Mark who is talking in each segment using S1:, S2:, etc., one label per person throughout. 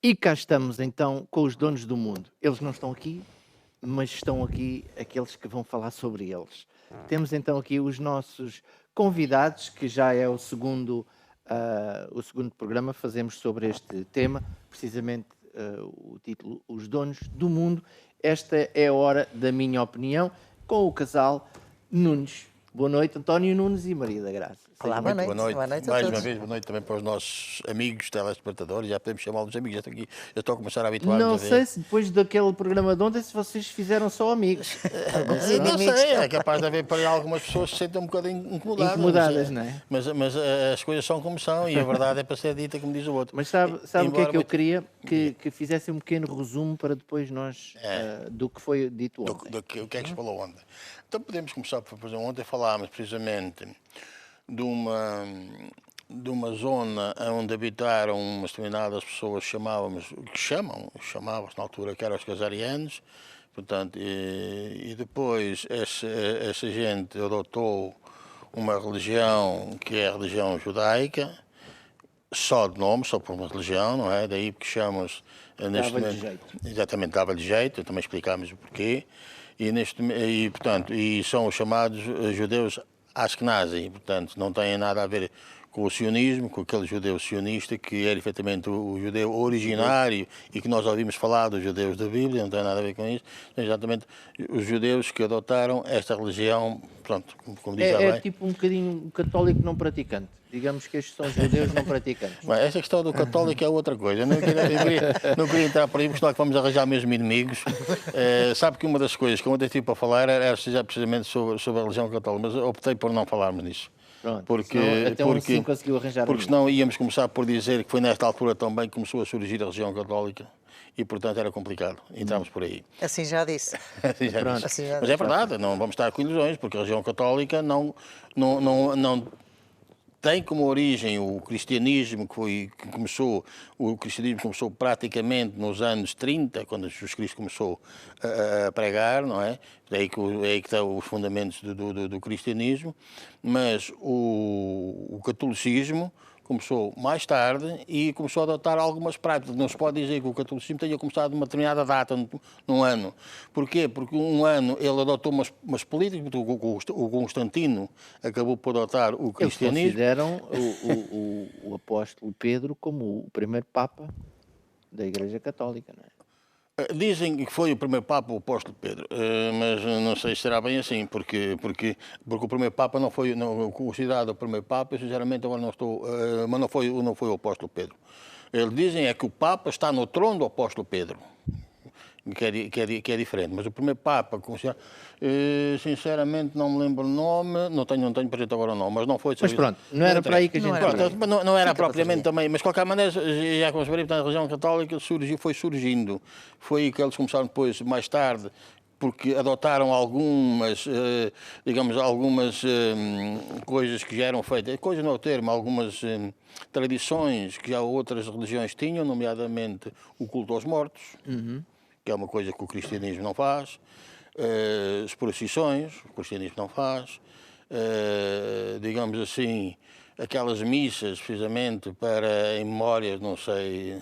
S1: E cá estamos então com os donos do mundo. Eles não estão aqui, mas estão aqui aqueles que vão falar sobre eles. Temos então aqui os nossos convidados, que já é o segundo programa, fazemos sobre este tema, precisamente o título Os Donos do Mundo. Esta é a hora da minha opinião, com o casal Nunes. Boa noite, António Nunes e Maria da Graça.
S2: Olá,
S1: Sejam
S2: boa
S1: muito
S2: noite.
S1: bem.
S2: Boa noite a
S3: Mais uma
S2: todos.
S3: vez, boa noite também para os nossos amigos telespectadores, já podemos chamá-los amigos, já estou a começar a habituar-nos
S1: Não
S3: a
S1: sei
S3: ver.
S1: se depois daquele programa de ontem se vocês fizeram só amigos.
S2: Alguns
S3: Não
S2: inimigos.
S3: sei, é capaz de haver para aí algumas pessoas que se sentem um bocadinho incomodadas.
S1: Incomodadas, não é?
S3: Mas as coisas são como são e a verdade é para ser dita, como diz o outro.
S1: Mas sabe o que é que eu
S3: Embora
S1: queria? Que fizesse um pequeno resumo para depois nós, do que foi dito ontem.
S3: o que é que se falou ontem. Então podemos começar por exemplo, ontem falámos precisamente de uma zona onde habitaram umas determinadas pessoas chamava-se na altura que eram os casarianos, portanto, e depois essa gente adotou uma religião que é a religião judaica, só de nome, só por uma religião, não é? Daí porque chamamos neste
S1: Dava-lhe
S3: momento.
S1: jeito.
S3: Exatamente, dava-lhe jeito, também explicámos o porquê. Portanto, e são os chamados judeus Ashkenazi, portanto, não têm nada a ver com o sionismo, com aquele judeu sionista que era efetivamente o judeu originário e que nós ouvimos falar dos judeus da Bíblia, não tem nada a ver com isso. São exatamente os judeus que adotaram esta religião, pronto, como diz já
S1: É
S3: bem.
S1: tipo um bocadinho um católico não praticante. Digamos que estes são judeus não praticantes.
S3: Bem, essa questão do católico é outra coisa. Eu não queria entrar por aí, porque senão é que vamos arranjar mesmo inimigos. Sabe que uma das coisas que eu ontem tive para falar era precisamente sobre a religião católica, mas eu optei por não falarmos nisso.
S1: Pronto,
S3: Porque,
S1: senão até assim conseguiu arranjar
S3: porque
S1: um.
S3: senão íamos começar por dizer que foi nesta altura também que começou a surgir a religião católica e, portanto, era complicado. Entramos por aí.
S2: Assim já disse.
S3: Assim já
S1: Pronto.
S3: disse.
S2: Assim já
S3: Mas é verdade, não vamos estar com ilusões, porque a religião católica não tem como origem o cristianismo o cristianismo começou praticamente nos anos 30, quando Jesus Cristo começou a pregar, não é? É aí que estão os fundamentos do cristianismo, mas o catolicismo começou mais tarde e começou a adotar algumas práticas. Não se pode dizer que o catolicismo tenha começado numa determinada data, num ano. Porquê? Porque um ano ele adotou umas políticas, o Constantino acabou por adotar o
S1: Eles
S3: cristianismo.
S1: consideram o apóstolo Pedro como o primeiro Papa da Igreja Católica, não é?
S3: Dizem que foi o primeiro Papa o apóstolo Pedro, mas não sei se será bem assim, porque o primeiro Papa não considerado o primeiro Papa, eu sinceramente agora não estou, mas não foi o apóstolo Pedro. Eles dizem é que o Papa está no trono do apóstolo Pedro, que é diferente, mas o primeiro Papa, sinceramente não me lembro o nome, não tenho presente agora o nome, mas não foi...
S1: Mas pronto, não era para aí que a
S2: Não
S1: gente
S2: era
S1: ia.
S2: para aí.
S3: Pronto, não era
S2: Fica para
S3: propriamente
S2: outro dia.
S3: também, mas de qualquer maneira, já como se vê, portanto, a religião católica foi surgindo. Foi que eles começaram depois, mais tarde, porque adotaram algumas, digamos, algumas coisas que já eram feitas, coisas não é o termo, algumas tradições que já outras religiões tinham, nomeadamente o culto aos mortos, que é uma coisa que o cristianismo não faz, as procissões, o cristianismo não faz, digamos assim, aquelas missas, precisamente, para em memórias, não sei...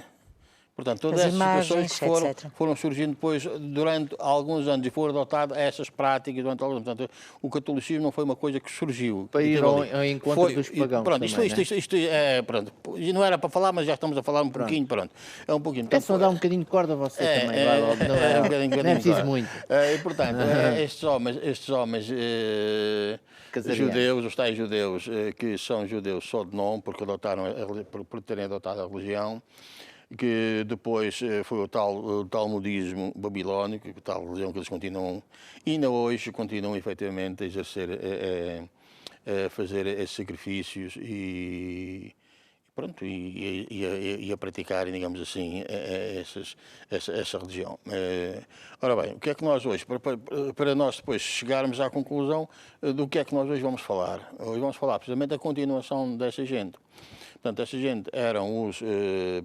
S3: Portanto, todas
S2: As
S3: essas
S2: imagens,
S3: situações que
S2: etc.
S3: foram surgindo depois durante alguns anos e foram adotadas essas práticas durante alguns anos. Portanto, o catolicismo não foi uma coisa que surgiu.
S1: Para
S3: e
S1: ir
S3: teve
S1: ao
S3: ali.
S1: encontro dos pagãos
S3: Pronto,
S1: também, não é?
S3: isto é, pronto, e não era para falar, mas já estamos a falar um pouquinho, pronto. É um pouquinho.
S1: É só dar um bocadinho de corda a você também, vai logo.
S3: Um bocadinho,
S1: Não é preciso
S3: claro.
S1: muito.
S3: E, portanto, estes homens
S1: Casarianos.
S3: judeus, os tais judeus, que são judeus só de nome, porque adotaram, por terem adotado a religião, que depois foi o talmudismo babilónico, a tal religião que eles continuam, e ainda hoje continuam efetivamente a exercer, a fazer esses sacrifícios pronto, e a praticarem, digamos assim, essa religião. Ora bem, o que é que nós hoje, para nós depois chegarmos à conclusão do que é que nós hoje vamos falar? Hoje vamos falar precisamente da continuação dessa gente. Portanto, essa gente eram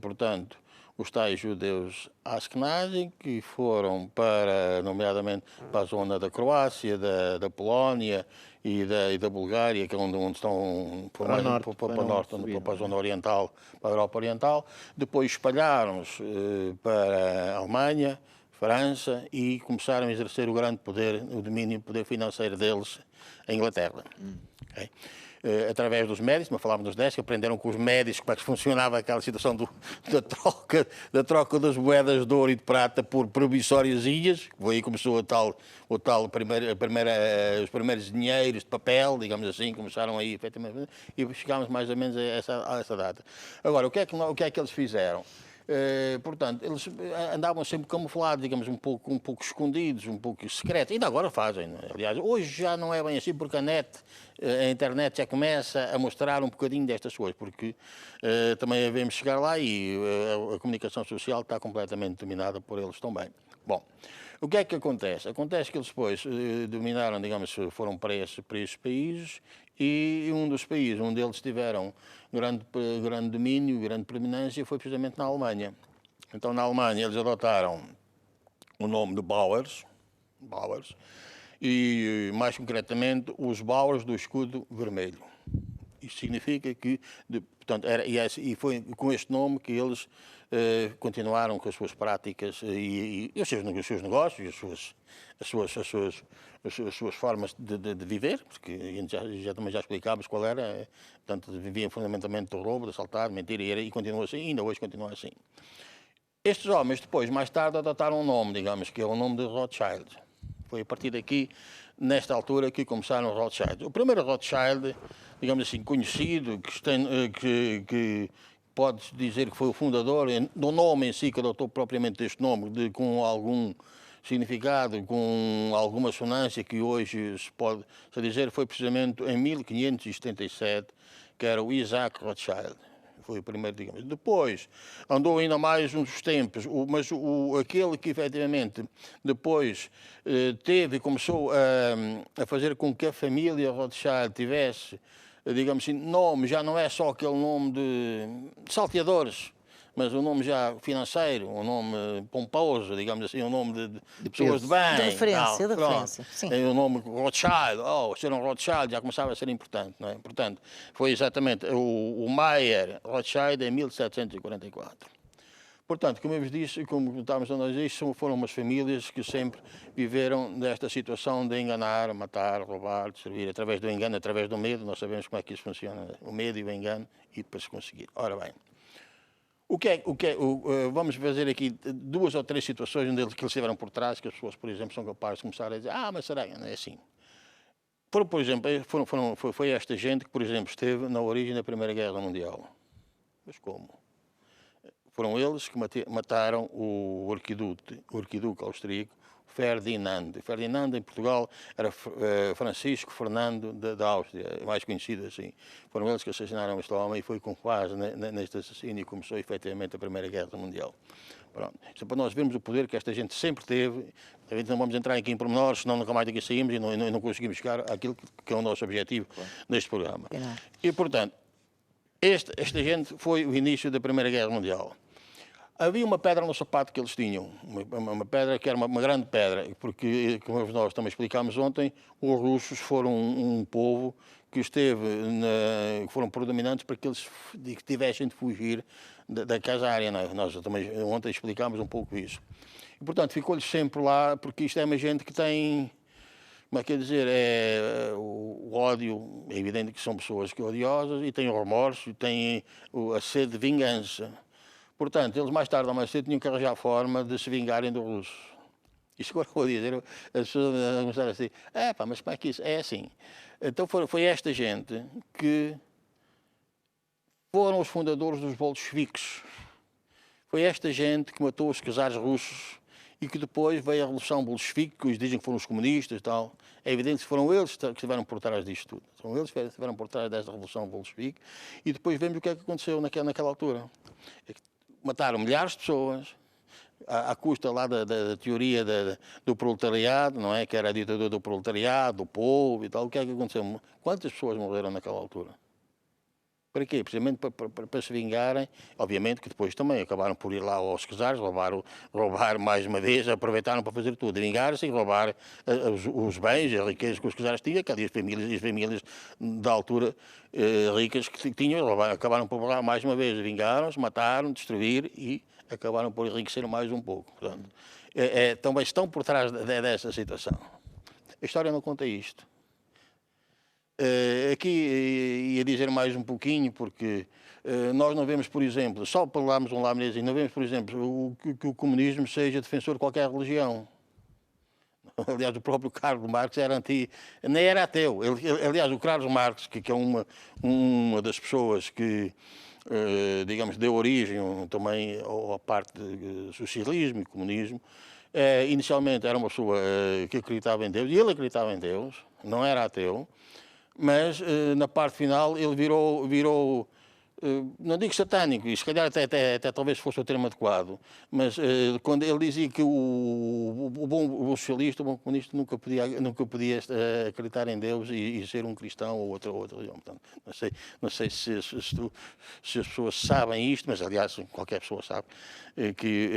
S3: portanto, os tais judeus Ashkenazi, que foram nomeadamente para a zona da Croácia, da Polónia e da Bulgária, que é onde estão
S1: Para o norte,
S3: para
S1: para
S3: o
S1: não
S3: norte,
S1: subir,
S3: para a
S1: não é?
S3: zona oriental, para a Europa Oriental. Depois espalharam-se para a Alemanha, França, e começaram a exercer o grande poder, o domínio, o poder financeiro deles em Inglaterra. Ok? Através dos médicos, mas falámos dos 10, que aprenderam com os médicos como é que funcionava aquela situação da troca das moedas de ouro e de prata por provissórias ilhas. Foi aí que começou os primeiros dinheiros de papel, digamos assim, começaram aí efetivamente, e chegámos mais ou menos a essa data. Agora, o que é que eles fizeram? Portanto, eles andavam sempre camuflados, digamos, um pouco escondidos, um pouco secretos. Ainda agora fazem, não é? Aliás, hoje já não é bem assim, porque a internet já começa a mostrar um bocadinho destas coisas, porque também devemos chegar lá e a comunicação social está completamente dominada por eles também. Bom, o que é que acontece? Acontece que eles depois dominaram, digamos, foram para esses países, e um dos países onde eles tiveram grande domínio, grande predominância, foi precisamente na Alemanha. Então, na Alemanha, eles adotaram o nome de Bauers, e mais concretamente os Bauers do escudo vermelho. Isto significa que, portanto, e foi com este nome que eles continuaram com as suas práticas e os seus negócios, as suas formas de viver, porque a gente também já explicámos qual era. Portanto, viviam fundamentalmente do roubo, de assaltar, de mentir, e continua assim, ainda hoje continua assim. Estes homens depois, mais tarde, adotaram um nome, digamos, que é o nome de Rothschild. Foi a partir daqui, nesta altura, que começaram os Rothschild. O primeiro Rothschild, digamos assim, conhecido, que pode dizer que foi o fundador, do nome em si, que adotou propriamente este nome, com algum significado, com alguma sonância que hoje se pode dizer, foi precisamente em 1577, que era o Isaac Rothschild. Foi o primeiro, digamos. Depois, andou ainda mais uns tempos, mas aquele que efetivamente depois começou a fazer com que a família Rothschild tivesse, digamos assim, nome, já não é só aquele nome de salteadores, mas um nome já financeiro, um nome pomposo, digamos assim, um nome de pessoas de
S1: peso.
S3: bem.
S2: De referência,
S3: tal,
S2: de
S3: pronto.
S2: referência, sim.
S3: O nome Rothschild, ser um Rothschild já começava a ser importante, não é? Portanto, foi exatamente o Mayer Rothschild em 1744. Portanto, como eu vos disse, como estávamos a dizer, foram umas famílias que sempre viveram nesta situação de enganar, matar, roubar, destruir, através do engano, através do medo. Nós sabemos como é que isso funciona, o medo e o engano, e depois conseguir. Ora bem, vamos fazer aqui 2 ou 3 situações onde eles estiveram por trás, que as pessoas, por exemplo, são capazes de começar a dizer, mas será que não é assim? Por exemplo, foi esta gente que, por exemplo, esteve na origem da Primeira Guerra Mundial. Mas como? Foram eles que mataram o arquiduque austríaco Ferdinand. Ferdinand, em Portugal, era Francisco Fernando da Áustria, mais conhecido assim. Foram eles que assassinaram este homem, e foi com quase neste assassínio que começou efetivamente a Primeira Guerra Mundial. Pronto. Isto é para nós vermos o poder que esta gente sempre teve. A gente não vamos entrar aqui em pormenores, senão nunca mais daqui saímos e não conseguimos chegar àquilo que é o nosso objetivo neste programa. E, portanto, esta gente foi o início da Primeira Guerra Mundial. Havia uma pedra no sapato que eles tinham, uma pedra que era uma grande pedra, porque, como nós também explicámos ontem, os russos foram um povo que foram predominantes para que eles tivessem de fugir da casária. Não é? Nós também ontem explicámos um pouco isso. E, portanto, ficou-lhes sempre lá, porque isto é uma gente que tem, como é que é dizer, o ódio, é evidente que são pessoas que odiosas, e têm o remorso, e têm a sede de vingança. Portanto, eles mais tarde ou mais cedo tinham que arranjar a forma de se vingarem dos russos. Isto agora vou dizer, as pessoas começaram assim, mas como é que isso? É assim. Então foi esta gente que foram os fundadores dos bolcheviques. Foi esta gente que matou os czares russos e que depois veio a Revolução Bolchevique, que eles dizem que foram os comunistas e tal. É evidente que foram eles que estiveram por trás disto tudo. São eles que estiveram por trás desta Revolução Bolchevique, e depois vemos o que é que aconteceu naquela altura. Mataram milhares de pessoas, à custa lá da teoria do proletariado, não é? Que era a ditadura do proletariado, do povo e tal. O que é que aconteceu? Quantas pessoas morreram naquela altura? Para quê? Precisamente para se vingarem. Obviamente que depois também acabaram por ir lá aos czares, roubar mais uma vez, aproveitaram para fazer tudo, vingar-se e roubar os bens, a riqueza que os czares tinham, que ali as famílias da altura ricas que tinham, acabaram por roubar mais uma vez, vingaram-se, mataram, destruir e acabaram por enriquecer mais um pouco. Portanto, também estão por trás dessa situação. A história não conta isto. Aqui ia dizer mais um pouquinho, porque nós não vemos, por exemplo, só para darmos um laminezinho, não vemos, por exemplo, que o comunismo seja defensor de qualquer religião. Aliás, o próprio Carlos Marx nem era ateu. Aliás, o Carlos Marx, que é uma das pessoas que, digamos, deu origem também à parte do socialismo e comunismo, inicialmente era uma pessoa que acreditava em Deus, e ele acreditava em Deus, não era ateu, mas na parte final ele virou não digo satânico, e se calhar até talvez fosse o termo adequado, mas quando ele dizia que o socialista, o bom comunista nunca podia acreditar em Deus e ser um cristão ou outra religião. Portanto, não sei se as pessoas sabem isto, mas aliás qualquer pessoa sabe que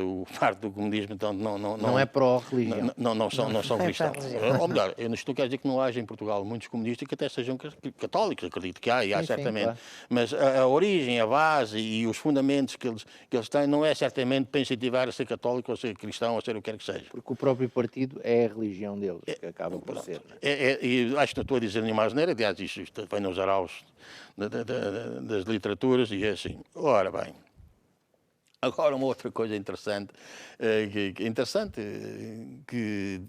S3: o parte do comunismo então,
S1: não é pró-religião.
S3: Não são cristãos. Ou melhor, isto não quer dizer que não haja em Portugal muitos comunistas que até sejam católicos, acredito que há, e há certamente. Claro. Mas a origem, a base e os fundamentos que eles têm não é certamente para incentivar a ser católico, ou ser cristão, ou ser o que quer que seja.
S1: Porque o próprio partido é a religião deles, que acaba por ser.
S3: E acho que não estou a dizer nenhuma asneira, aliás, isto vem nos araus das literaturas e é assim. Ora bem, agora uma outra coisa interessante, que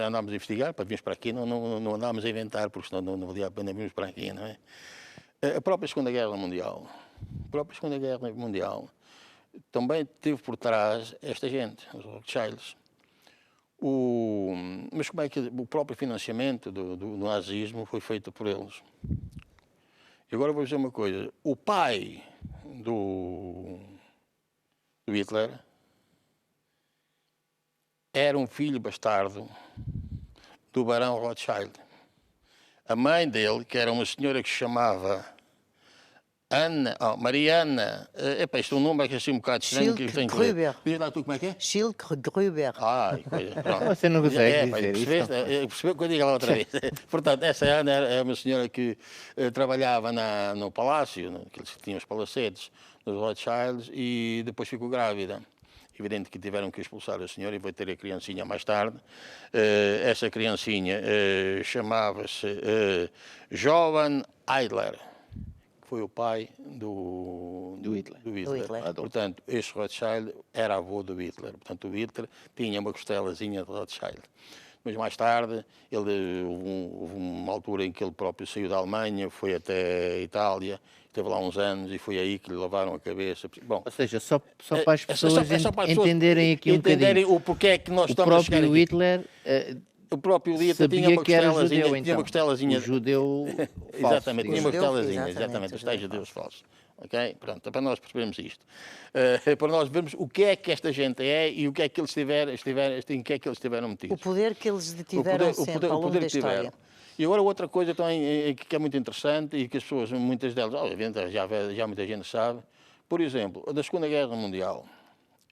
S3: andámos a investigar, para virmos para aqui, não andámos a inventar, porque senão não valia a pena virmos para aqui, não é? A própria Segunda Guerra Mundial, também teve por trás esta gente, os Rothschilds. Mas como é que o próprio financiamento do nazismo foi feito por eles? E agora vou dizer uma coisa, o pai do Hitler era um filho bastardo do barão Rothschild. A mãe dele, que era uma senhora que se chamava Mariana, isto é um nome que é assim um bocado estranho.
S2: Schilk-Gruber.
S3: Diz lá tu como é que é?
S2: Schilk-Gruber.
S3: Coisa.
S1: Você não consegue dizer isso.
S3: Percebeu que eu digo lá outra vez. Portanto, essa Ana era uma senhora que trabalhava no palácio, que eles tinham os palacetes dos Rothschilds, e depois ficou grávida. Evidente que tiveram que expulsar a senhora e vai ter a criancinha mais tarde. Essa criancinha chamava-se Johann Hiedler, que foi o pai do Hitler. Portanto, este Rothschild era avô do Hitler. Portanto, o Hitler tinha uma costelazinha de Rothschild. Mas mais tarde, houve uma altura em que ele próprio saiu da Alemanha, foi até a Itália, esteve lá uns anos e foi aí que lhe lavaram a cabeça. Bom,
S1: ou seja, só para as pessoas entenderem aqui um bocadinho.
S3: O porquê é que nós estamos a chegar aqui. O próprio Hitler tinha uma costelazinha.
S1: O judeu falso.
S3: Exatamente, tinha uma costelazinha, exatamente, os tais judeus falsos. Okay? Pronto, para nós percebermos isto. Para nós vermos o que é que esta gente é e o que é que eles em que é que eles estiveram metidos.
S2: O poder que eles detiveram sempre ao longo da história.
S3: E agora outra coisa também que é muito interessante e que as pessoas, muitas delas, obviamente já muita gente sabe, por exemplo, da Segunda Guerra Mundial,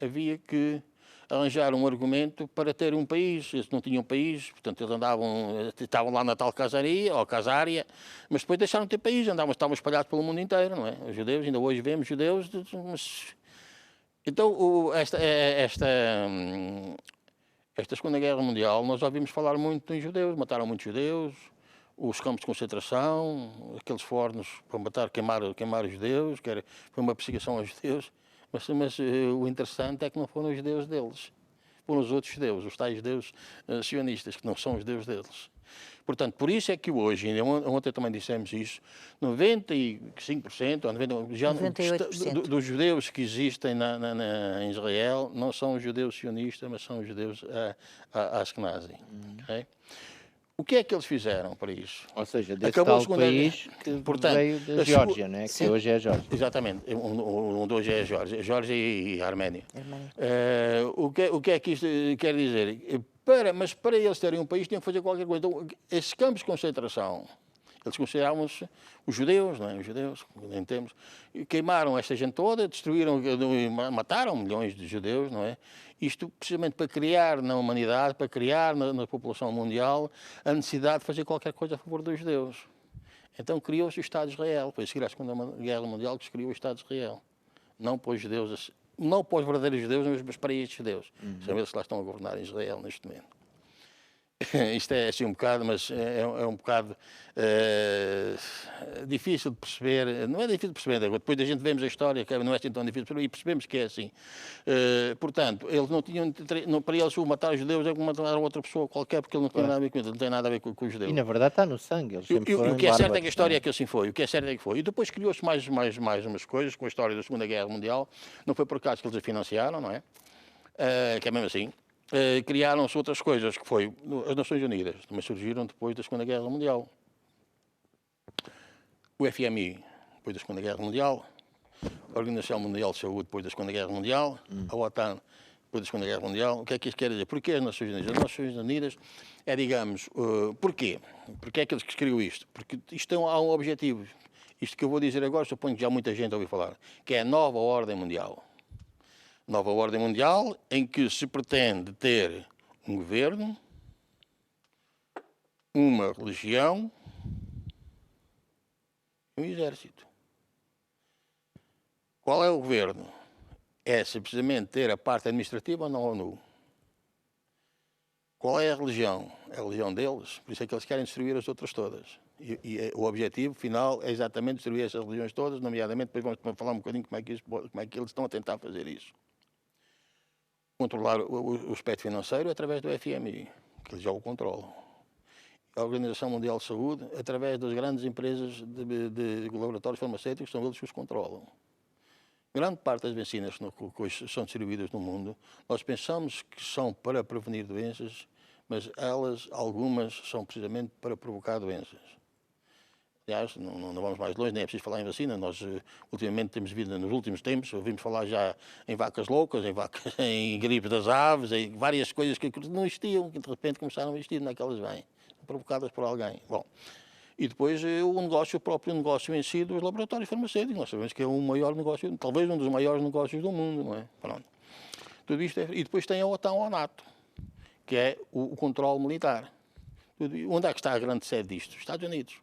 S3: havia que arranjar um argumento para ter um país. Eles não tinham país, portanto eles estavam lá na tal casária, mas depois deixaram de ter país, estavam espalhados pelo mundo inteiro, não é? Os judeus, ainda hoje vemos judeus, mas... Então esta Segunda Guerra Mundial, nós ouvimos falar muito em judeus, mataram muitos judeus, os campos de concentração, aqueles fornos para queimar os judeus, foi uma perseguição aos judeus. Mas o interessante é que não foram os judeus deles, foram os outros judeus, os tais judeus sionistas, que não são os judeus deles. Portanto, por isso é que hoje, ontem também dissemos isso, 95%, ou 98% dos judeus que existem em Israel não são os judeus sionistas, mas são os judeus Ashkenazi. Okay? O que é que eles fizeram para isso?
S1: Ou seja, desse tal país que veio da Geórgia, né? Que hoje é a Geórgia.
S3: Exatamente, onde hoje é a Geórgia e a Arménia. O que é que isto quer dizer? Mas para eles terem um país tinham que fazer qualquer coisa. Então, esses campos de concentração, Eles consideravam-se os judeus, não é? Os judeus, nem temos. E queimaram esta gente toda, destruíram, mataram milhões de judeus, não é? Isto precisamente para criar na humanidade, para criar na população mundial a necessidade de fazer qualquer coisa a favor dos judeus. Então criou-se o Estado de Israel. Foi a seguir à Segunda Guerra Mundial que se criou o Estado de Israel. Não para os judeus, não para os verdadeiros judeus, mas para estes judeus. São eles que lá estão a governar em Israel neste momento. Isto é assim um bocado, mas é um bocado difícil de perceber. Não é difícil de perceber, depois da gente vemos a história, que não é assim tão difícil de perceber, e percebemos que é assim. Portanto, eles não tinham, para eles, o matar os judeus é como matar outra pessoa qualquer, porque ele não tem nada a ver com isso, não tem nada a ver com os judeus.
S1: E na verdade está no sangue. Eles sempre foram
S3: o que é certo é que a história
S1: bárbaros,
S3: é que assim foi. O que é certo é que foi. E depois criou-se mais umas coisas com a história da Segunda Guerra Mundial. Não foi por acaso que eles a financiaram, não é? Que é mesmo assim. Criaram-se outras coisas, que foi as Nações Unidas, também surgiram depois da Segunda Guerra Mundial. O FMI, depois da Segunda Guerra Mundial. A Organização Mundial de Saúde, depois da Segunda Guerra Mundial. A OTAN, depois da Segunda Guerra Mundial. O que é que isto quer dizer? Porquê as Nações Unidas? As Nações Unidas é, digamos, porquê? Porque é que eles que escreveu isto? Porque isto há um objetivo. Isto que eu vou dizer agora, suponho que já muita gente ouviu falar, que é a nova ordem mundial. Nova ordem mundial em que se pretende ter um governo, uma religião e um exército. Qual é o governo? É simplesmente ter a parte administrativa na ONU. Qual é a religião? É a religião deles, por isso é que eles querem destruir as outras todas. E o objetivo final é exatamente destruir essas religiões todas, nomeadamente, depois vamos falar um bocadinho como é que eles estão a tentar fazer isso. Controlar o aspecto financeiro através do FMI, que eles já o controlam. A Organização Mundial de Saúde, através das grandes empresas de laboratórios farmacêuticos, são eles que os controlam. Grande parte das vacinas que são distribuídas no mundo, nós pensamos que são para prevenir doenças, mas algumas, são precisamente para provocar doenças. Aliás, não vamos mais longe, nem é preciso falar em vacina. Nós, ultimamente, temos vindo, nos últimos tempos, ouvimos falar já em vacas loucas, em gripe das aves, em várias coisas que não existiam, que de repente começaram a existir, não é que elas vêm, provocadas por alguém. Bom, e depois o próprio negócio em si dos laboratórios farmacêuticos. Nós sabemos que é o maior negócio, talvez um dos maiores negócios do mundo, não é? Pronto. Tudo isto e depois tem a OTAN ou a NATO, que é o controle militar. Onde é que está a grande sede disto? Os Estados Unidos.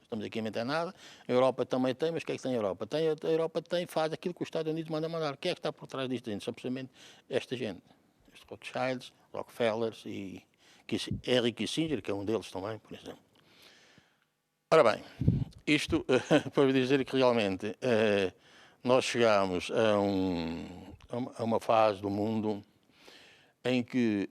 S3: Estamos aqui a inventar nada. A Europa também tem, mas o que é que tem a Europa? A Europa faz aquilo que os Estados Unidos mandam mandar. Quem é que está por trás disto? São precisamente esta gente. Os Rothschilds, Rockefellers e Henry Kissinger, que é um deles também, por exemplo. Ora bem, isto para dizer que realmente nós chegamos a uma fase do mundo em que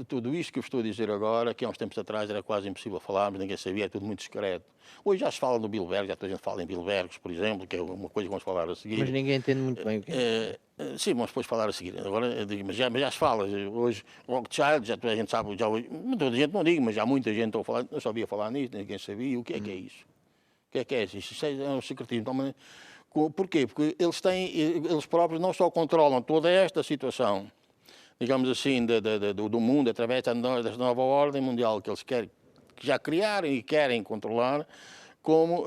S3: tudo isto que eu estou a dizer agora, que há uns tempos atrás era quase impossível falarmos, ninguém sabia, é tudo muito discreto. Hoje já se fala no Bilderberg, já toda a gente fala em Bilderbergs, por exemplo, que é uma coisa que vamos falar a seguir.
S1: Mas ninguém entende muito bem o que é.
S3: Sim, vamos depois falar a seguir. Agora, mas já se fala. Hoje, Rothschild, já toda a gente sabe, toda a gente não digo, mas já muita gente falar, não sabia falar nisso, ninguém sabia. O que é isso? O que é isso? Isso é um secretismo. Porquê? Porque eles próprios não só controlam toda esta situação, digamos assim, do mundo, através da nova ordem mundial que eles que já criaram e querem controlar, como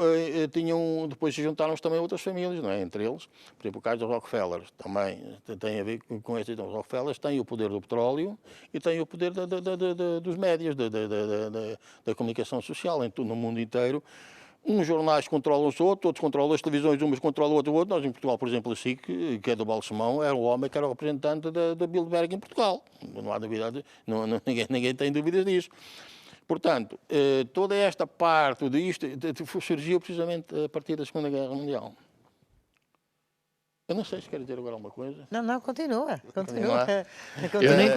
S3: depois se juntaram-se também outras famílias, não é? Entre eles, por exemplo, o caso dos Rockefellers, também tem a ver com estes. Os Rockefellers têm o poder do petróleo e têm o poder dos médias, da comunicação social no mundo inteiro. Uns jornais controlam os outros controlam as televisões, umas controlam outro. Nós em Portugal, por exemplo, a SIC, que é do Balsemão, era o homem que era o representante da Bilderberg em Portugal. Não há dúvida, ninguém tem dúvidas disso. Portanto, toda esta parte disto surgiu precisamente a partir da Segunda Guerra Mundial. Eu não sei se quer dizer agora alguma coisa.
S2: Não, continua.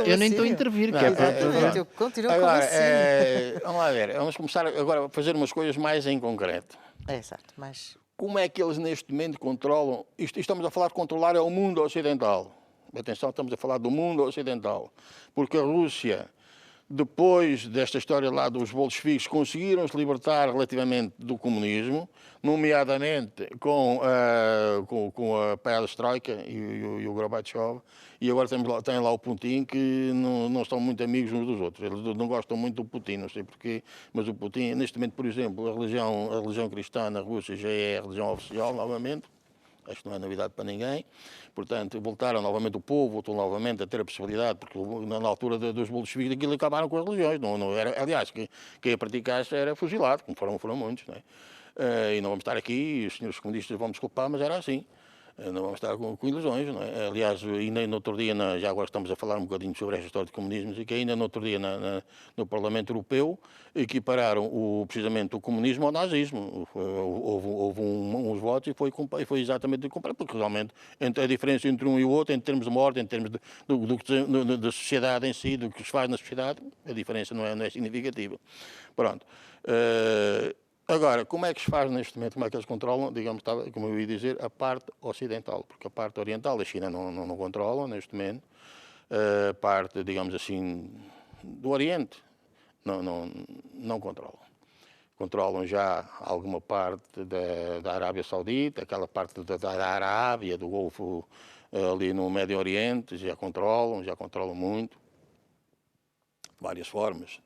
S1: Eu nem estou a intervir, que é
S2: continua como assim.
S3: Vamos lá ver, vamos começar agora a fazer umas coisas mais em concreto.
S2: É exato, mas...
S3: Como é que eles neste momento controlam? Estamos a falar de controlar o mundo ocidental. Atenção, estamos a falar do mundo ocidental. Porque a Rússia, depois desta história lá dos bolcheviques, conseguiram se libertar relativamente do comunismo, nomeadamente com a perestroika e o Gorbachev, e agora tem lá o Putin, que não estão muito amigos uns dos outros. Eles não gostam muito do Putin, não sei porquê, mas o Putin, neste momento, por exemplo, a religião cristã na Rússia já é a religião oficial novamente. Acho que não é novidade para ninguém. Portanto, voltaram novamente o povo, voltou novamente a ter a possibilidade, porque na altura dos bolcheviques aquilo acabaram com as religiões. Não era, aliás, quem a praticasse era fuzilado, como foram muitos. Não é? E não vamos estar aqui, os senhores comunistas vão me desculpar, mas era assim. Não vamos estar com ilusões. Não é? Aliás, ainda no outro dia, já agora estamos a falar um bocadinho sobre esta história de comunismo, e que ainda no outro dia no Parlamento Europeu equipararam precisamente o comunismo ao nazismo. Houve uns votos e foi exatamente comparado, porque realmente a diferença entre um e o outro, em termos de morte, em termos da sociedade em si, do que se faz na sociedade, a diferença não é significativa. Pronto. Agora, como é que se faz neste momento, como é que eles controlam, digamos, como eu ia dizer, a parte ocidental, porque a parte oriental a China não controla neste momento, a parte, digamos assim, do Oriente não controlam. Controlam já alguma parte da Arábia Saudita, aquela parte da Arábia, do Golfo ali no Médio Oriente, já controlam muito, de várias formas.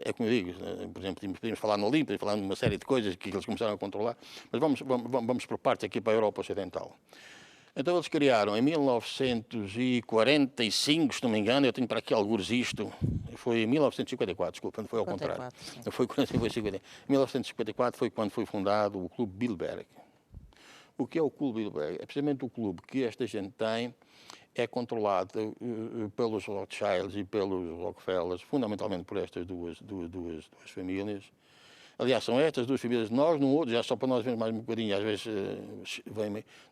S3: É como eu digo, por exemplo, podíamos falar no Olímpia, falar de uma série de coisas que eles começaram a controlar, mas vamos por partes aqui para a Europa Ocidental. Então eles criaram em 1945, se não me engano, eu tenho para aqui alguns isto, foi em 1954, desculpa, não foi ao contrário. Não foi 45, foi 50. Em 1954 foi quando foi fundado o Clube Bilderberg. O que é o Clube Bilderberg? É precisamente o clube que esta gente tem, é controlado pelos Rothschilds e pelos Rockefellers, fundamentalmente por estas duas famílias. Aliás, são estas duas famílias. Nós, num outro, já só para nós vermos mais um bocadinho, às vezes,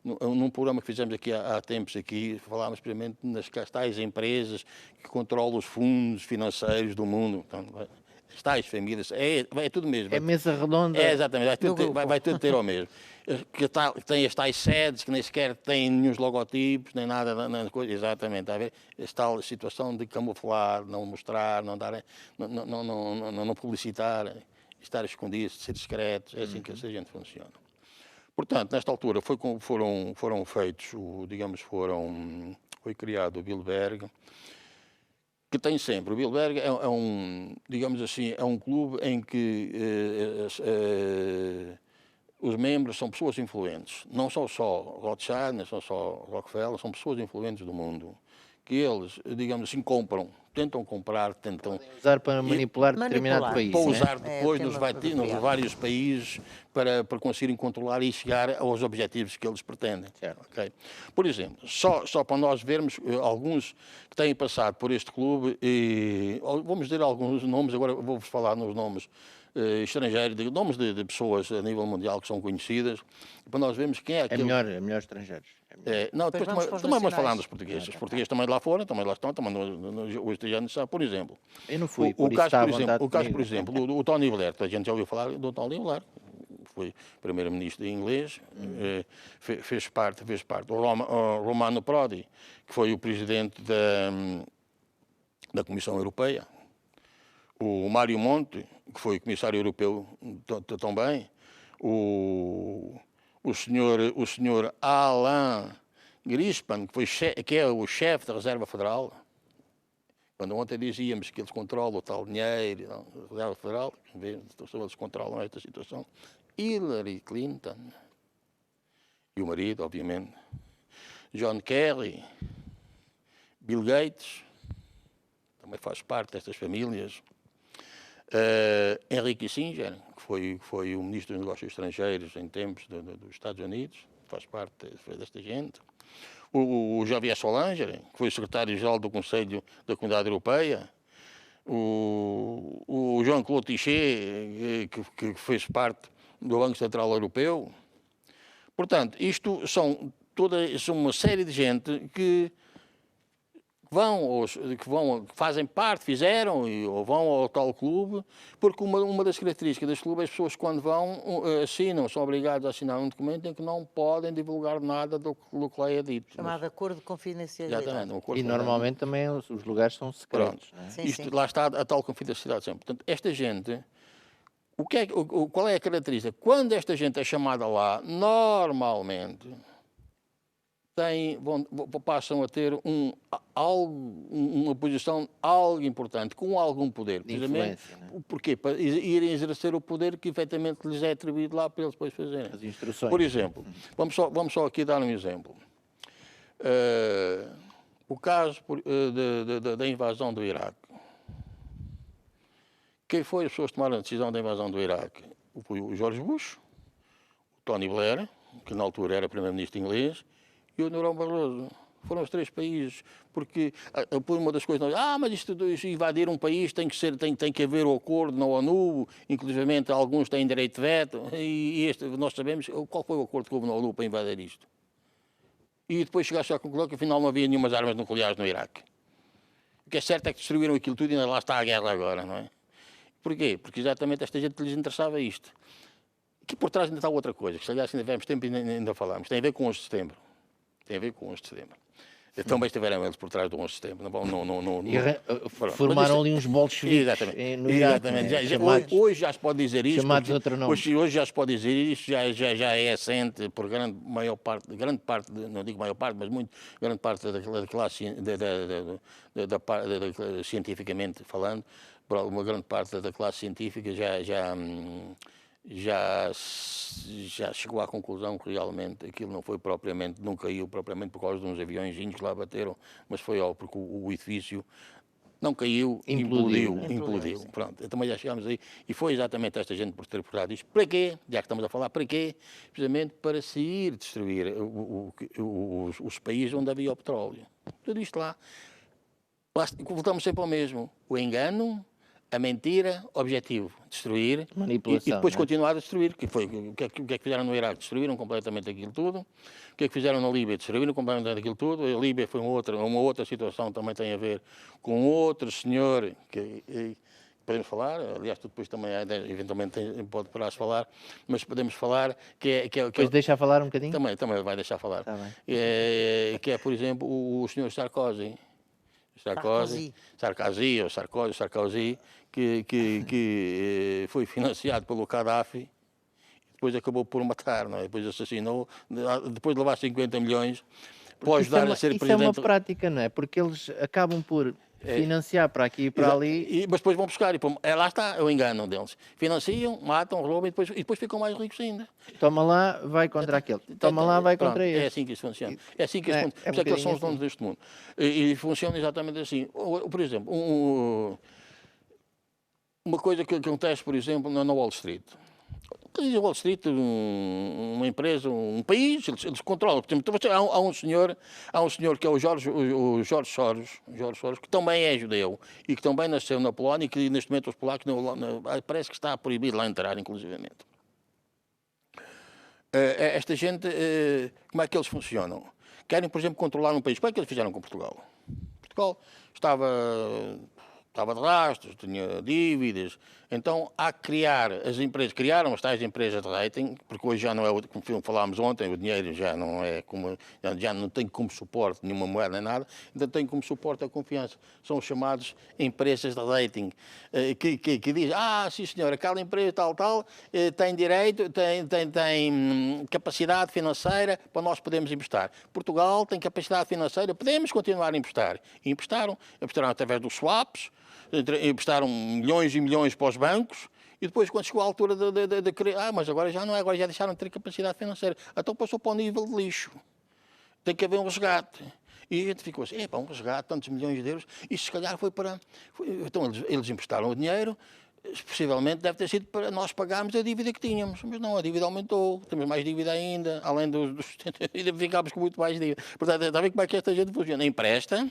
S3: num programa que fizemos aqui há tempos, falámos precisamente nas tais empresas que controlam os fundos financeiros do mundo. Então, as tais famílias, é tudo mesmo.
S1: É mesa redonda.
S3: É, exatamente, vai tudo ter ao mesmo. Que tem as tais sedes que nem sequer têm nenhum logotipos, nem nada, exatamente, a ver? Esta tal situação de camuflar, não mostrar, não dar, não publicitar, estar escondidos, ser discretos, é assim que essa gente funciona. Portanto, nesta altura foram feitos, foi criado o Bilderberg, que tem sempre. O Bilderberg digamos assim, é um clube em que os membros são pessoas influentes. Não são só Rothschild, não são só Rockefeller, são pessoas influentes do mundo. Que eles, digamos assim, tentam comprar, tentam
S1: usar para manipular determinado país.
S3: Para
S1: né?
S3: usar depois nos vários países para conseguirem controlar e chegar aos objetivos que eles pretendem. Okay? Por exemplo, só para nós vermos alguns que têm passado por este clube, vamos dizer alguns nomes, agora vou-vos falar nos nomes estrangeiros, nomes de pessoas a nível mundial que são conhecidas, para nós vermos quem é aquele...
S1: É melhor estrangeiros.
S3: Não, depois também vamos falar dos portugueses. Os portugueses também lá fora, também lá estão, os italianos sabem, por exemplo.
S1: Eu não fui,
S3: o caso, por exemplo, do Tony Blair, a gente já ouviu falar do Tony Blair, foi primeiro-ministro inglês, fez parte. O Romano Prodi, que foi o presidente da Comissão Europeia, o Mário Monti, que foi comissário europeu também, o senhor Alain Grispan, que é o chefe da Reserva Federal. Quando ontem dizíamos que eles controlam o tal dinheiro, a Reserva Federal, eles controlam esta situação. Hillary Clinton e o marido, obviamente. John Kerry, Bill Gates, também faz parte destas famílias. Henry Kissinger, que foi o ministro dos Negócios Estrangeiros em tempos dos Estados Unidos, faz parte desta gente. O Javier Solanger, que foi secretário-geral do Conselho da Comunidade Europeia. O Jean-Claude Trichet, que fez parte do Banco Central Europeu. Portanto, isto são uma série de gente que que fazem parte, fizeram ou vão ao tal clube, porque uma das características deste clube é as pessoas quando vão assinam, são obrigados a assinar um documento em que não podem divulgar nada do que lá é dito.
S2: Chamado acordo de confidencialidade.
S3: Exatamente, um acordo
S1: E
S3: com-
S1: normalmente também os lugares são secretos.
S3: Pronto.
S1: Não é?
S2: Sim,
S3: Isto,
S2: sim.
S3: lá está a tal confidencialidade sempre. Portanto, esta gente, qual é a característica? Quando esta gente é chamada lá, normalmente passam a ter uma posição algo importante, com algum poder.
S1: De
S3: Precisamente,
S1: influência, não é?
S3: porquê? Para irem exercer o poder que efetivamente lhes é atribuído lá para eles depois fazerem.
S1: As instruções.
S3: Por exemplo, vamos só aqui dar um exemplo. O caso da invasão do Iraque. Quem foi as pessoas que tomaram a decisão da invasão do Iraque? Foi o George Bush, o Tony Blair, que na altura era primeiro-ministro inglês, e o Durão Barroso. Foram os três países, porque por uma das coisas, mas isto invadir um país tem que haver o acordo na ONU, inclusivamente alguns têm direito de veto, e nós sabemos qual foi o acordo que houve na ONU para invadir isto. E depois chegaste à conclusão que afinal não havia nenhumas armas nucleares no Iraque. O que é certo é que destruíram aquilo tudo e ainda lá está a guerra agora, não é? Porquê? Porque exatamente esta gente lhes interessava isto. Aqui por trás ainda está outra coisa, que se aliás ainda tivemos tempo e ainda falámos. Tem a ver com o 11 de setembro. Tem a ver com o 11 de setembro. Também estiveram eles por trás do 11 de setembro.
S1: Formaram ali uns bolcheviques
S3: exatamente.
S1: no Iraque.
S3: Exatamente. Hoje já se pode dizer isto.
S1: Chamados de outro nome.
S3: Hoje já se pode dizer isto, já é assente por grande parte, não digo maior parte, mas grande parte da classe, cientificamente falando, uma grande parte da classe científica já chegou à conclusão que realmente aquilo não caiu propriamente por causa de uns aviõezinhos que lá bateram, mas foi porque o edifício não caiu, implodiu. Pronto, então já chegámos aí. E foi exatamente esta gente por ter procurado isto. Para quê? Já que estamos a falar, para quê? Precisamente para se ir destruir os países onde havia o petróleo. Tudo isto lá. Voltamos sempre ao mesmo. O engano, a mentira, objetivo, destruir,
S1: manipulação,
S3: e depois
S1: não é?
S3: continuar a destruir. O que é que fizeram no Iraque? Destruíram completamente aquilo tudo. O que é que fizeram na Líbia? Destruíram completamente aquilo tudo. A Líbia foi uma outra situação, também tem a ver com outro senhor que podemos falar, aliás, tu depois também eventualmente poderás falar, mas podemos falar
S1: Depois deixa falar um bocadinho?
S3: Também vai deixar falar.
S1: Tá bem.
S3: Que é, por exemplo, o senhor Sarkozy, que foi financiado pelo Gaddafi, depois acabou por matar, não é? Depois assassinou, depois de levar 50 milhões, para ajudar a ser
S1: Isso
S3: presidente.
S1: é uma prática, não é? Porque eles acabam por financiar para aqui e para ali.
S3: Mas depois vão buscar, lá está o engano deles. Financiam, matam, roubam e depois ficam mais ricos ainda.
S1: Toma lá, vai contra aquele. Toma lá, vai contra
S3: É
S1: este.
S3: assim que isso funciona. É assim que isso funciona.
S1: É
S3: Por isso é que eles são os
S1: bocadinho
S3: donos deste mundo. E funciona exatamente assim. Por exemplo, uma coisa que acontece, por exemplo, na Wall Street. A Wall Street, uma empresa, um país, eles controlam. Por exemplo, há um senhor que é o Jorge Soros, que também é judeu e que também nasceu na Polónia e que neste momento os polacos parece que está proibido lá entrar, inclusivamente. Esta gente, como é que eles funcionam? Querem, por exemplo, controlar um país. Como é que eles fizeram com Portugal? Portugal estava de rastros, tinha dívidas. Então, há que criar as empresas, criaram as tais empresas de rating, porque hoje já não é, como falámos ontem, o dinheiro já não é como, já não tem como suporte nenhuma moeda nem nada, então tem como suporte a confiança. São os chamados empresas de rating, que dizem, sim senhor, aquela empresa tal, tem direito, tem capacidade financeira para nós podermos emprestar. Portugal tem capacidade financeira, podemos continuar a emprestar. E emprestaram através dos swaps, emprestaram milhões e milhões para os bancos e depois, quando chegou a altura de querer, mas agora já não é, agora já deixaram de ter capacidade financeira. Então passou para o nível de lixo. Tem que haver um resgate. E a gente ficou assim, um resgate, tantos milhões de euros, e se calhar foi para... Então eles emprestaram o dinheiro, possivelmente deve ter sido para nós pagarmos a dívida que tínhamos. Mas não, a dívida aumentou, temos mais dívida ainda, além dos... ainda ficámos com muito mais dívida. Portanto, está a ver como é que esta gente funciona? Empresta,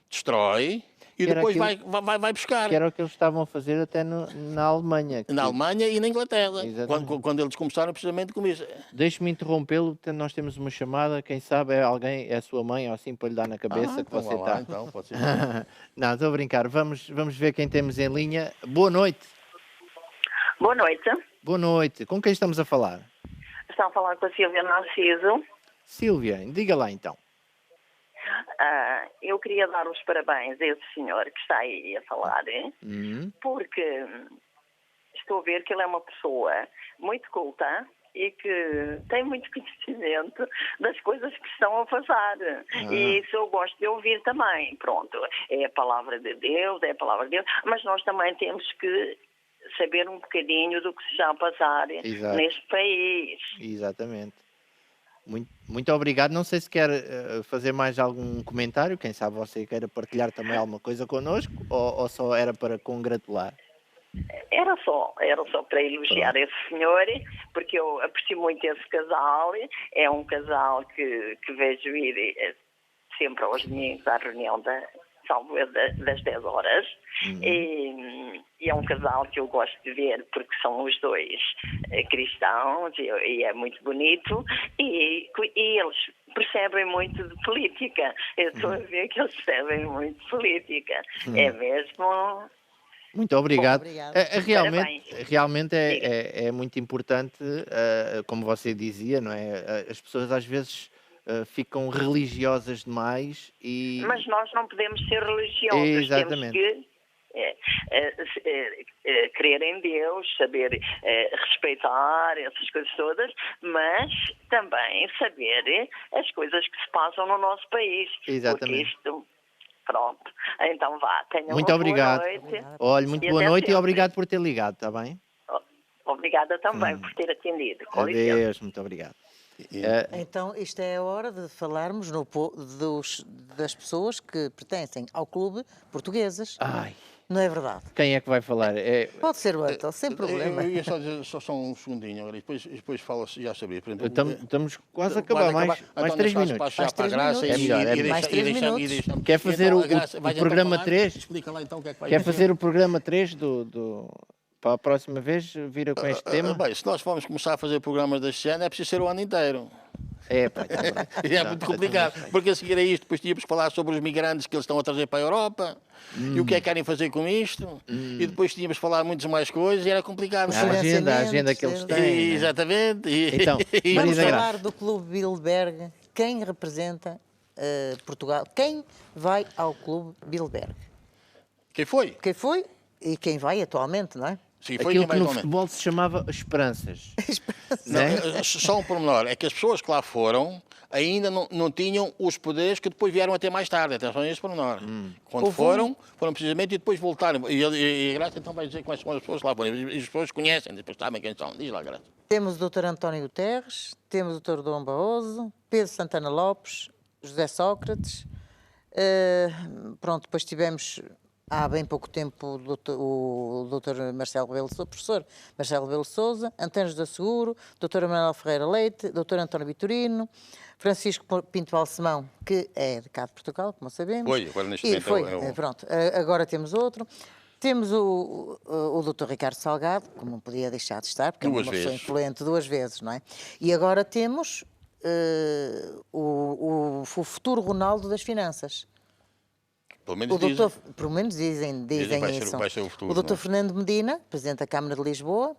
S3: destrói, e
S1: era
S3: depois
S1: aquilo-
S3: vai buscar.
S1: Que era o que eles estavam a fazer até na Alemanha.
S3: Na Alemanha e na Inglaterra,
S1: Exatamente.
S3: quando eles começaram precisamente com isso.
S1: Deixe-me interrompê-lo, nós temos uma chamada, quem sabe é alguém, é a sua mãe ou assim para lhe dar na cabeça que
S3: então
S1: você
S3: vá lá,
S1: está.
S3: então, pode ser.
S1: Não, estou a brincar. Vamos ver quem temos em linha. Boa noite.
S4: Boa noite.
S1: Boa noite. Com quem estamos a falar?
S4: Estão a falar com a Silvia Narciso.
S1: Sílvia, diga lá então.
S4: Eu queria dar os parabéns a esse senhor que está aí a falar, porque estou a ver que ele é uma pessoa muito culta e que tem muito conhecimento das coisas que estão a passar. E isso eu gosto de ouvir também. Pronto, é a palavra de Deus, mas nós também temos que saber um bocadinho do que se está a passar
S1: Exato.
S4: neste país.
S1: Exatamente. Muito obrigado. Não sei se quer fazer mais algum comentário. Quem sabe você queira partilhar também alguma coisa connosco ou só era para congratular?
S4: Era só para elogiar esse senhor, porque eu aprecio muito esse casal. É um casal que vejo ir sempre aos domingos à reunião das 10 horas. E é um casal que eu gosto de ver porque são os dois cristãos e é muito bonito e eles percebem muito de política. Eu estou a ver que eles percebem muito de política. É mesmo...
S1: Muito obrigado.
S2: Obrigado.
S1: Realmente é muito importante, como você dizia, não é? As pessoas às vezes ficam religiosas demais e...
S4: Mas nós não podemos ser religiosos.
S1: Exatamente.
S4: Temos que crer em Deus, saber respeitar essas coisas todas, mas também saber as coisas que se passam no nosso país.
S1: Exatamente.
S4: Porque isto... Pronto. Então vá. Tenham
S1: Muito
S4: uma
S1: obrigado.
S4: boa noite.
S1: Olha, muito
S4: E
S1: boa
S4: até
S1: noite e
S4: sempre.
S1: obrigado por ter ligado, está bem?
S4: Obrigada também por ter atendido. Com licença.
S1: Adeus, muito obrigado.
S2: Então, isto é a hora de falarmos das pessoas que pertencem ao clube portuguesas.
S1: Ai,
S2: Não é verdade?
S1: quem é que vai falar?
S2: Pode ser o Anton, sem problema.
S3: Eu ia só dizer só um segundinho agora, e depois fala-se, já sabia. Por exemplo,
S1: Estamos quase a acabar, mais
S3: Então,
S1: 3
S3: nesse caso,
S1: minutos.
S3: passo já
S2: Mais
S3: para a
S2: 3
S3: Graça
S2: minutos.
S1: É melhor, é melhor.
S2: Mais 3 minutos.
S1: Quer fazer
S3: Então,
S1: o
S3: a Graça, vais então
S1: programa
S3: falar?
S1: 3?
S3: Explica lá então o que é que vai
S1: Quer
S3: dizer.
S1: fazer o programa 3 para a próxima vez vira com este tema?
S3: Bem, se nós formos começar a fazer programas deste ano, é preciso ser o ano inteiro.
S1: É, pá, tá bem.
S3: E é
S1: Não,
S3: muito
S1: tá
S3: complicado,
S1: tudo bem.
S3: porque a seguir a isto, depois tínhamos que falar sobre os migrantes que eles estão a trazer para a Europa e o que é que querem fazer com isto, e depois tínhamos que falar muitas mais coisas e era complicado.
S2: Os
S1: A agenda que eles
S2: financiamentos,
S1: têm. né?
S3: Exatamente.
S1: Então,
S3: E-
S2: Vamos
S1: Maria da
S2: falar do Clube Bilderberg. Quem representa Portugal? Quem vai ao Clube Bilderberg?
S3: Quem foi?
S2: Quem foi e quem vai atualmente, não é?
S3: Sim, foi
S1: Aquilo
S3: quem
S1: que no
S3: vai atualmente.
S1: futebol se chamava esperanças.
S3: Não,
S1: né?
S3: só um pormenor, é que as pessoas que lá foram ainda não tinham os poderes que depois vieram a ter mais tarde. Atenção a esse pormenor. Quando foram precisamente e depois voltaram. E a Graça então vai dizer quais são as pessoas que lá foram. E as pessoas conhecem, depois sabem quem são. Diz lá, Graça.
S2: Temos o Dr. António Guterres, temos o Dr. Dom Barroso, Pedro Santana Lopes, José Sócrates. Pronto, depois tivemos há bem pouco tempo o Dr. Marcelo Rebelo de Sousa, professor Marcelo Rebelo de Sousa, Antanas da Seguro, Dr. Manuel Ferreira Leite, Dr. António Vitorino, Francisco Pinto Balsemão, que é de cá de Portugal, como sabemos.
S3: Foi, agora neste
S2: E
S3: momento
S2: foi,
S3: é o-
S2: pronto, agora temos outro. Temos o Dr. Ricardo Salgado, como não podia deixar de estar, porque é uma
S3: Duas
S2: pessoa
S3: vezes.
S2: influente 2 vezes, não é? E agora temos o futuro Ronaldo das Finanças.
S3: Pelo menos
S2: O
S3: dizem.
S2: doutor, pelo menos dizem
S3: vai ser-
S2: isso.
S3: vai ser o futuro,
S2: o doutor
S3: não é?
S2: Fernando Medina, presidente da Câmara de Lisboa,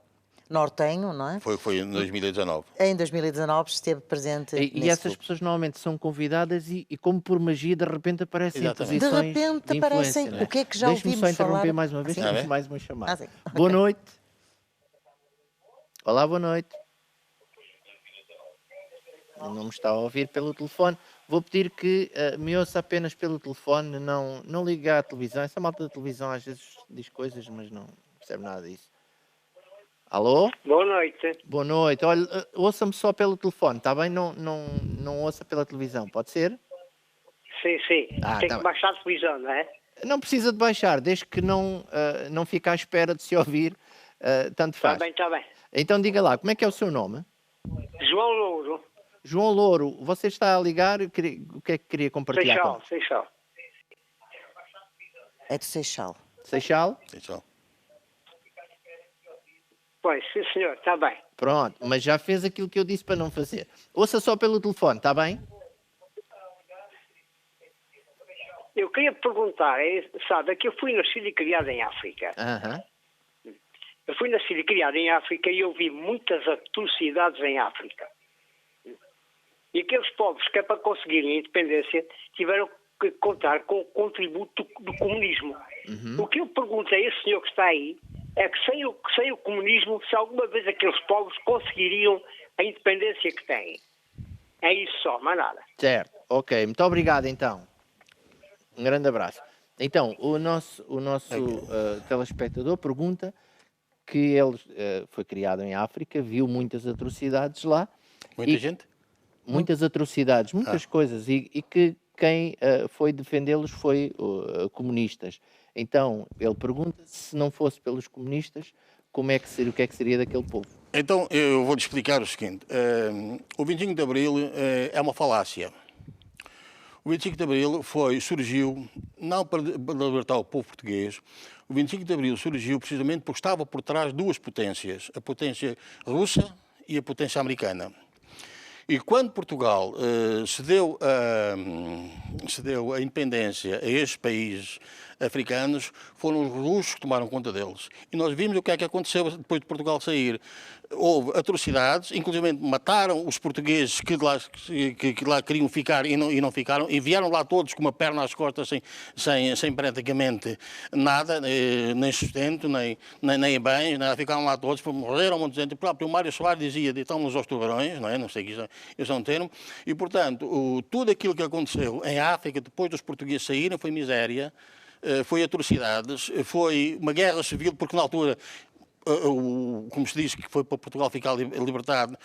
S2: nortenho, não é?
S3: Foi em 2019.
S2: Em 2019 esteve presente
S1: E
S2: nesse
S1: essas
S2: clube.
S1: pessoas normalmente são convidadas e como por magia de repente aparecem em
S3: Exatamente.
S2: De
S1: posições
S2: repente
S1: de influência,
S2: aparecem.
S1: não é?
S2: O que é que já
S1: Deixe-me só
S2: ouvimos
S1: interromper
S2: falar?
S1: mais uma vez,
S2: Ah, sim?
S1: temos
S3: bem?
S1: mais uma chamada.
S2: Ah, sim.
S1: Boa noite. Olá, boa noite. Não me está a ouvir pelo telefone. Vou pedir que me ouça apenas pelo telefone, não ligue à televisão. Essa malta da televisão às vezes diz coisas, mas não percebe nada disso. Alô?
S5: Boa noite.
S1: Boa noite. Olha, ouça-me só pelo telefone, está bem? Não ouça pela televisão, pode ser?
S5: Sim, sim.
S1: Ah,
S5: Tem
S1: tá
S5: que
S1: bem.
S5: baixar a televisão, não é?
S1: Não precisa de baixar, desde que não fique à espera de se ouvir, tanto
S5: Está
S1: faz.
S5: bem, está bem.
S1: Então diga lá, como é que é o seu nome?
S5: João Louro.
S1: João Louro, você está a ligar, o que é que queria compartilhar?
S5: Seixal.
S2: É do Seixal.
S1: Seixal?
S3: Atenção.
S5: Pois, sim, senhor, está bem.
S1: Pronto, mas já fez aquilo que eu disse para não fazer. Ouça só pelo telefone, está bem?
S5: Eu queria perguntar, sabe, que eu fui nascido e criado em África.
S1: Aham.
S5: Eu fui nascido e criado em África e eu vi muitas atrocidades em África. E aqueles povos que é para conseguirem a independência tiveram que contar com o contributo do comunismo. O que eu pergunto a esse senhor que está aí é que sem o comunismo, se alguma vez aqueles povos conseguiriam a independência que têm. É isso só, mais nada.
S1: Certo, ok. Muito obrigado então. Um grande abraço. Então, o nosso telespectador pergunta que ele foi criado em África, viu muitas atrocidades lá.
S3: Muita gente?
S1: Muitas atrocidades, muitas coisas, e que quem foi defendê-los foi comunistas. Então, ele pergunta se não fosse pelos comunistas, como é que seria, o que é que seria daquele povo?
S3: Então, eu vou-te explicar o seguinte. O 25 de Abril é uma falácia. O 25 de Abril surgiu, não para libertar o povo português, o 25 de Abril surgiu precisamente porque estava por trás duas potências, a potência russa e a potência americana. E quando Portugal cedeu a independência a estes países africanos, foram os russos que tomaram conta deles. E nós vimos o que é que aconteceu depois de Portugal sair. Houve atrocidades, inclusive mataram os portugueses que lá queriam ficar e não ficaram, e vieram lá todos com uma perna às costas sem praticamente nada, nem sustento, nem bens, nada, ficaram lá todos, morreram um monte de gente. O próprio Mário Soares dizia, estamos aos tubarões, não é? Não sei que isso é um termo, e portanto, tudo aquilo que aconteceu em África depois dos portugueses saírem foi miséria, foi atrocidades, foi uma guerra civil, porque na altura, como se diz, que foi para Portugal ficar libertado,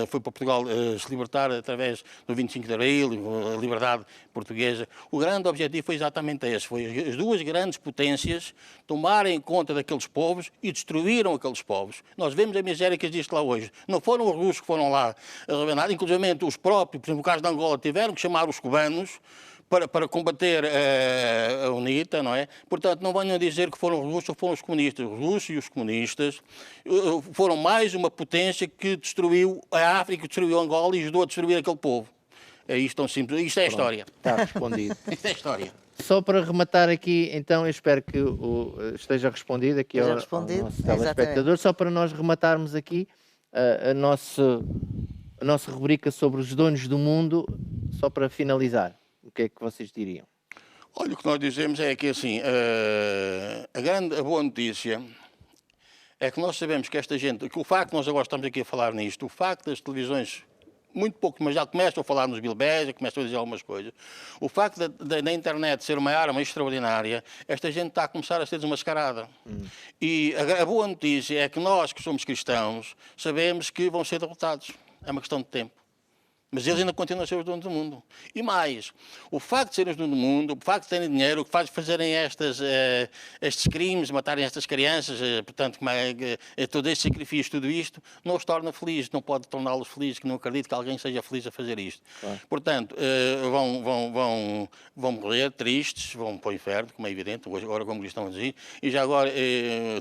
S3: foi para Portugal se libertar através do 25 de Abril, a liberdade portuguesa. O grande objetivo foi exatamente esse, foi as duas grandes potências tomarem conta daqueles povos e destruíram aqueles povos. Nós vemos a miséria que existe lá hoje. Não foram os russos que foram lá arrebentar, inclusive os próprios, por exemplo, no caso de Angola, tiveram que chamar os cubanos para combater a UNITA, não é? Portanto, não venham dizer que foram os russos ou foram os comunistas. Os russos e os comunistas foram mais uma potência que destruiu a África, destruiu Angola e ajudou a destruir aquele povo. É isto tão simples. Isto é a história.
S1: Está respondido.
S3: Isto é a história.
S1: Só para rematar aqui, então, eu espero que esteja respondido aqui ao nosso telespectador, só para nós rematarmos aqui a nossa rubrica sobre os donos do mundo, só para finalizar. O que é que vocês diriam?
S3: Olha, o que nós dizemos é que, assim, a boa notícia é que nós sabemos que esta gente, que o facto de nós agora estamos aqui a falar nisto, o facto das televisões, muito pouco, mas já começam a falar nos bilbés, já começam a dizer algumas coisas, o facto da internet ser uma arma extraordinária, esta gente está a começar a ser desmascarada. E a boa notícia é que nós, que somos cristãos, sabemos que vão ser derrotados. É uma questão de tempo. Mas eles ainda continuam a ser os donos do mundo. E mais, o facto de serem os donos do mundo, o facto de terem dinheiro, o que faz fazerem estes crimes, matarem estas crianças, portanto, todo este sacrifício, tudo isto, não os torna felizes, não pode torná-los felizes, que não acredito que alguém seja feliz a fazer isto. Claro. Portanto, vão morrer tristes, vão para o inferno, como é evidente, agora como lhes estão a dizer. E já agora,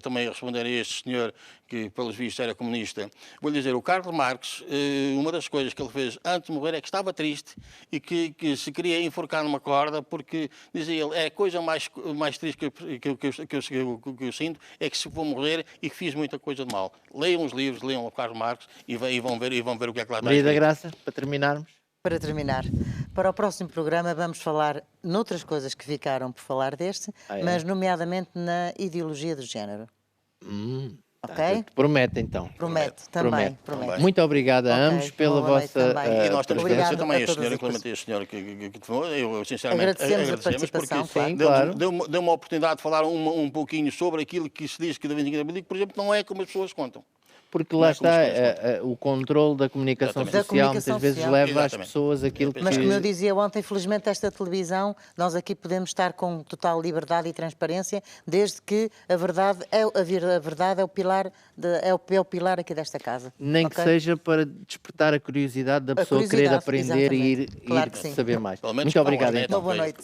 S3: também responder a este senhor, que pelos vistos era comunista, vou-lhe dizer, o Carlos Marx, uma das coisas que ele fez antes de morrer é que estava triste e que se queria enforcar numa corda, porque, dizia ele, é a coisa mais triste que eu sinto, é que se vou morrer e que fiz muita coisa de mal. Leiam os livros, leiam o Carlos Marx e vão ver o que é que lá está.
S1: Maria da Graça, para terminarmos.
S2: Para terminar, para o próximo programa vamos falar noutras coisas que ficaram por falar deste, mas nomeadamente na ideologia do género. Ok?
S1: Promete, então.
S2: Promete, também. Promete.
S1: Muito obrigado a ambos pela vossa...
S3: E nós temos que agradecer também a senhora,
S2: inclusive
S3: a senhora que eu sinceramente
S2: agradecemos a
S3: agradecemos, porque
S2: participação,
S1: sim, claro.
S3: deu uma oportunidade de falar um pouquinho sobre aquilo que se diz que da 25 de Abril, que, por exemplo, não é como as pessoas contam.
S1: Porque lá está, o controle da comunicação social muitas vezes leva às pessoas aquilo que...
S2: Mas como eu dizia ontem, felizmente esta televisão, nós aqui podemos estar com total liberdade e transparência, desde que a verdade é o pilar, é o pilar aqui desta casa.
S1: Nem que seja para despertar a curiosidade da pessoa querer aprender e ir saber mais. Muito obrigado.
S2: Uma boa noite.